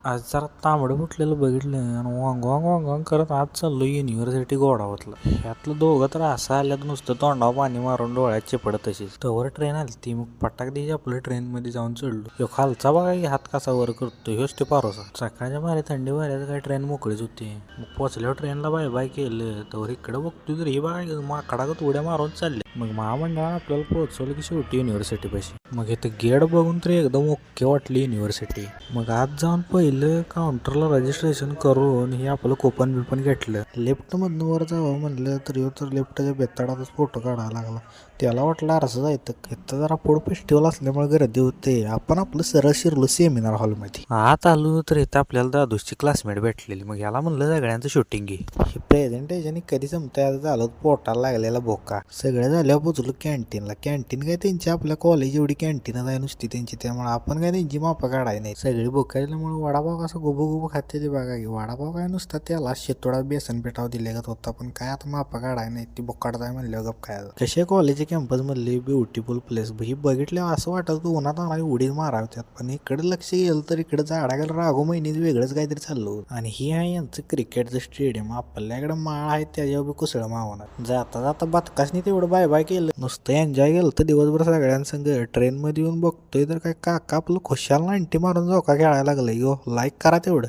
आज जरा तांबडं फुटलेलं बघितलं आणि वांग वांग वांग वांग करत आज चाललो युनिव्हर्सिटी गोडावतलं. ह्यातलं दोघं तर असं आल्यात नुसतं तोंडावर पाणी मारून डोळ्यात चिपडत तशीच. तवर ट्रेन आली ती मग पटाक द्यायची आपलं ट्रेनमध्ये जाऊन चढलो. ह्यो खालचा बघा की हात कसा वर करतो ह्योच ते पारोसा. सकाळच्या मारे थंडी वाऱ्याचं काय ट्रेन मोकळीच होती. मग पोचल्यावर ट्रेनला बाय बाय केलं तर इकडं बघतो तर ही बघा माकडागत उड्या मारून चालले. मग महामंडळानं आपल्याला पोहोचवलं की शेवटी युनिव्हर्सिटी पाशी. मग इथं गेट बघून तर एकदम ओके वाटली युनिव्हर्सिटी. मग आज जाऊन पहिलं काउंटरला रजिस्ट्रेशन करून हे आपलं कोपन बिपन घेतलं. लेफ्टमधनं वर जावं म्हणलं तर ह्यो तर लेफ्टच्या बेताडातच फोटो काढायला लागला. त्याला वाटलं आरसं जायचं. इथं जरा फूड फेस्टिवल असल्यामुळे गर्दी होते. आपण आपलं सरळ शिरलो सेमिनार हॉलमध्ये. आत आलो तर इथं आपल्याला दादूची क्लासमेट भेटलेली. मग याला म्हणलं सगळ्यांचं शूटिंग घे. हे प्रेझेंटेशन कधी संपतंय आता झालं पोटाला लागलेला भोका. सगळं झाल्यावर पोचलो कॅन्टीनला. कॅन्टीन काय त्यांची आपल्या कॉलेज एवढी कॅन्टीनच आहे नुसती त्यांची, त्यामुळे आपण काय त्यांची मापा काढाय नाही. सगळी भोकायल्यामुळे वडापाव कसं गोबो गोबो खाते ते बघा की. वडापाव काय नुसता त्याला शेतोडा बेसन पेटाव दिलेगत होता, पण काय आता मापा काढाय नाही. ती बोकाड जाय म्हणल्यावर गप खायचं. कसे कॉलेजच्या कॅम्पस मधली ब्युटिफुल प्लेस ही बघितल्यावर असं वाटत उन्हात आणावी उडीच मारावत्यात, पण इकडे लक्ष गेलं तर इकडे झाडाला राघो महिन्यात वेगळंच काहीतरी चाललं. आणि ही आहे यांचं क्रिकेटचं स्टेडियम. आपल्याकडे माळ आहे त्याच्यावर कुसळ मावणार. जाता जाता बदकासनी तेवढं बाय बाय केलं. नुसतं एन्जॉय केलं तर दिवसभर सगळ्यांसंग. ट्रेन मध्ये येऊन बघतोय तर काय काका आपलं खुशाल 90 मारून झोका खेळायला लागलं. लाईक करा तेवढं.